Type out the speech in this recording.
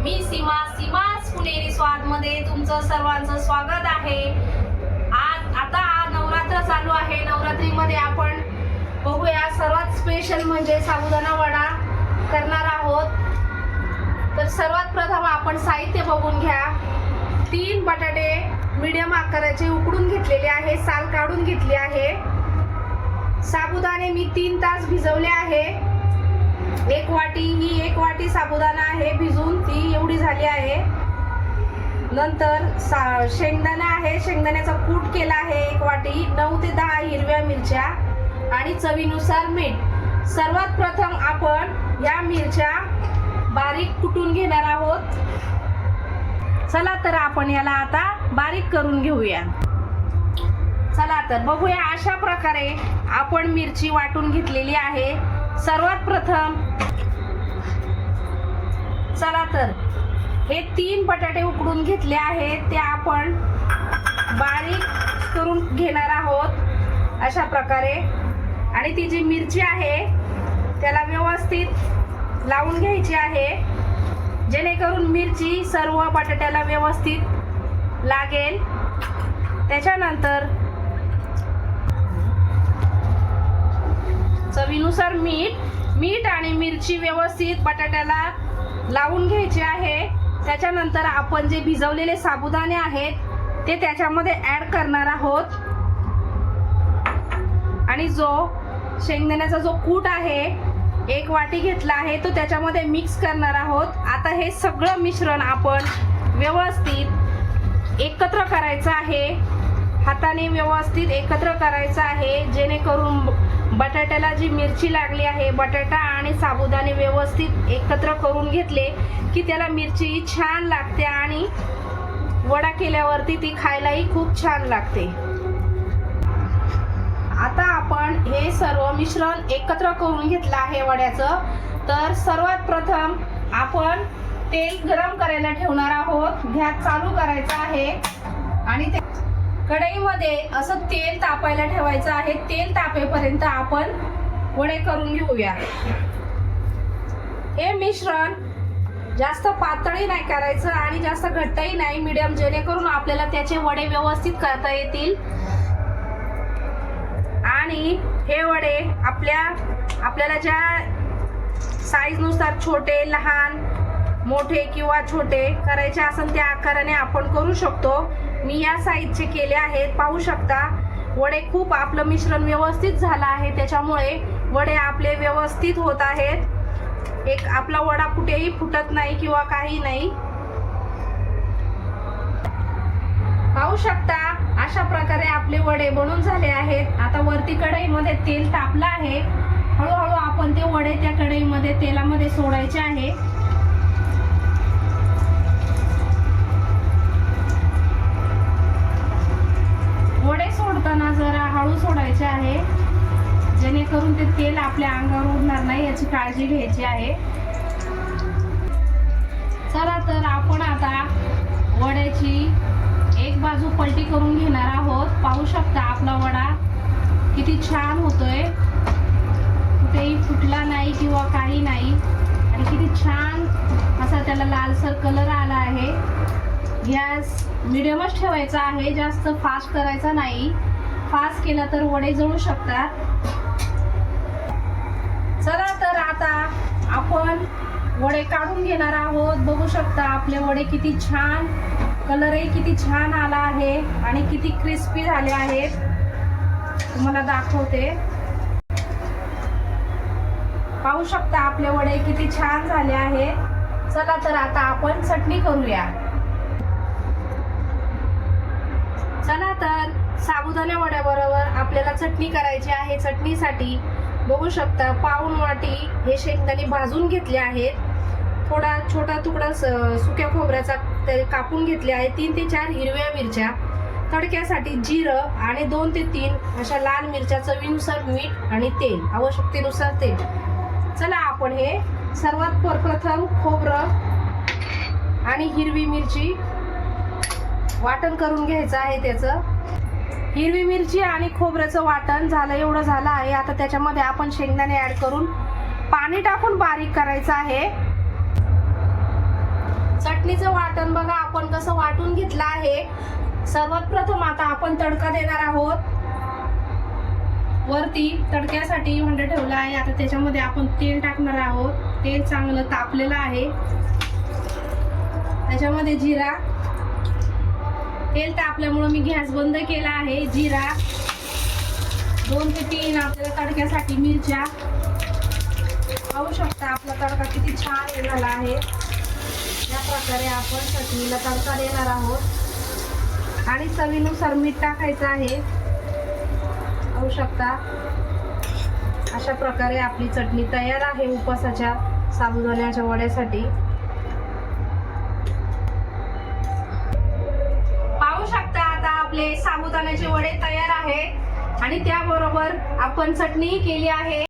मी सीमास पुणेरी स्वाद मध्ये तुमचं सर्वांचं स्वागत आहे। आता नवरात्र चालू आहे। नवरात्रीमध्ये आपण बघूया सर्वात स्पेशल म्हणजे साबुदाणा वडा करणार आहोत। तर सर्वात प्रथम आपण साहित्य बघून घ्या। 3 बटाटे मीडियम आकाराचे उकडून घेतलेले आहे, साल काढून घेतली आहे। साबुदाणे मी 3 तास भिजवले आहे। 1 वाटी साबुदाणा आहे, भिजून ती एवढी झाली आहे। नंतर शेंगदाणा आहे, शेंगदाण्याचा कूट केला आहे 1 वाटी। 9 ते 10 हिरव्या मिरच्या आणि चवीनुसार मीठ। सर्वात प्रथम आपण या मिरच्या बारीक कुटून घेणार आहोत। चला तर आपण याला आता बारीक करून घेऊया। चला तर बघूया, अशा प्रकारे आपण मिरची वाटून घेतलेली आहे। सर्वात प्रथम चला तर हे 3 बटाटे उकडून घेतले आहेत, ते आपण बारीक करून घेणार आहोत अशा प्रकारे। आणि ती जी मिरची आहे त्याला व्यवस्थित लावून घ्यायची आहे, जेणेकरून मिरची सर्व बटाट्याला व्यवस्थित लागेल। त्याच्यानंतर चवीनुसार मीठ आणि मिरची व्यवस्थित बटाट्याला लावून घ्यायचे आहे। त्याच्यानंतर आपण जे भिजवलेले साबुदाणे आहेत ते त्याच्यामध्ये ऍड करणार आहोत आणि जो शेंगदाण्याचा जो कूट आहे 1 वाटी घेतला आहे तो त्याच्यामध्ये मिक्स करणार आहोत। आता हे सगळं मिश्रण आपण व्यवस्थित एकत्र करायचं आहे, हाताने व्यवस्थित एकत्र करायचं आहे, जेणेकरून बटाट्याला जी मिरची लागली आहे, बटाटा आणि साबुदाणे व्यवस्थित एकत्र करून घेतले की त्याला मिरची छान लागते आणि वडा केल्यावरती ती खायलाही खूप छान लागते। आता आपण हे सर्व मिश्रण एकत्र करून घेतलं आहे वड्याचं। तर सर्वात प्रथम आपण तेल गरम करायला ठेवणार आहोत। गॅस चालू करायचा आहे आणि कढईमध्ये असं तेल तापायला ठेवायचं आहे। तेल तापेपर्यंत आपण वडे करून घेऊया। हे मिश्रण जास्त पातळही नाही करायचं आणि जास्त घट्टही नाही, मीडियम, जेणेकरून आपल्याला त्याचे वडे व्यवस्थित करता येतील। आणि हे वडे आपल्याला ज्या साईजनुसार छोटे, लहान, मोठे किंवा छोटे करायचे असेल त्या आकाराने आपण करू शकतो। मी या साईजचे केले आहेत, पाहू शकता। वडे खूप आपलं मिश्रण व्यवस्थित झालं आहे, त्याच्यामुळे वडे आपले व्यवस्थित होत आहेत। एक आपला वडा कुठेही फुटत नाही किंवा काही नाही, पाहू शकता। अशा प्रकारे आपले वडे बनून झाले आहेत। आता वरती कढईमध्ये तेल तापलं आहे, हळूहळू आपण ते वडे त्या कढईमध्ये तेलामध्ये सोडायचे आहे। वडे सोडताना जरा हळू सोडायचे आहे, जेणेकरून ते तेल आपल्या अंगावर उडणार नाही याची काळजी घ्यायची आहे। चला तर आपण आता वड्याची एक बाजू पलटी करून घेणार आहोत। पाहू शकता आपला वडा किती छान होतोय, कुठेही फुटला नाही किंवा काही नाही आणि किती छान असा त्याला लालसर कलर आला आहे। गॅस मिडियमच ठेवायचा आहे, जास्त फास्ट करायचा नाही। फास्ट केला तर वडे जळू शकतात। चला तर आता आपण वडे काढून घेणार आहोत। बघू शकता आपले वडे किती छान, कलरही किती छान आला आहे आणि किती क्रिस्पी झाले आहेत, तुम्हाला दाखवते। पाहू शकता आपले वडे किती छान झाले आहेत। चला तर आता आपण चटणी करूया। चला तर साबुदाणा वड्याबरोबर आपल्याला चटणी करायची आहे। चटणीसाठी बघू शकता पाऊण वाटी हे शेंगदाणे भाजून घेतले आहेत, थोडा छोटा तुकडा सुक्या खोबऱ्याचा कापून घेतले आहे, 3 ते 4 हिरव्या मिरच्या, तडक्यासाठी जिरं आणि 2 ते 3 अशा लाल मिरच्या, चवीनुसार मीठ आणि तेल, आवश्यकतेनुसार तेल। चला आपण हे सर्वात प्रथम खोबरं आणि हिरवी मिरची वाटण करून घ्यायचं आहे। त्याचं हिरवी मिरची आणि खोबऱ्याचं वाटण झालं, एवढं झालं आहे। आता त्याच्यामध्ये आपण शेंगदाणे ऍड करून पाणी टाकून बारीक करायचं आहे। चटणीचं वाटण बघा आपण कसं वाटून घेतलं आहे. सर्वात प्रथम आता आपण तडका देणार आहोत. वरती तडक्यासाठी भांडं ठेवलं आहे. आता त्याच्यामध्ये आपण तेल टाकणार आहोत. तेल चांगलं तापलेलं आहे. त्याच्यामध्ये जिरा, तेल तापल्यामुळे मी गॅस बंद केला आहे. जिरा, 2 ते 3 आपल्याला तडक्यासाठी मिरच्या. पाहू शकता आपला तडका किती छान झाला आहे. या प्रकारे आपण चटणीला तडका देणार आहोत आणि चवीनुसार मीठ टाकायचं आहे. पाहू शकता अशा प्रकारे आपली चटणी तयार आहे उपवासाच्या साबुदाण्याच्या वड्यासाठी. पाहू शकता आता आपले साबुदाण्याचे वडे तयार आहे आणि त्याबरोबर आपण चटणी केली आहे.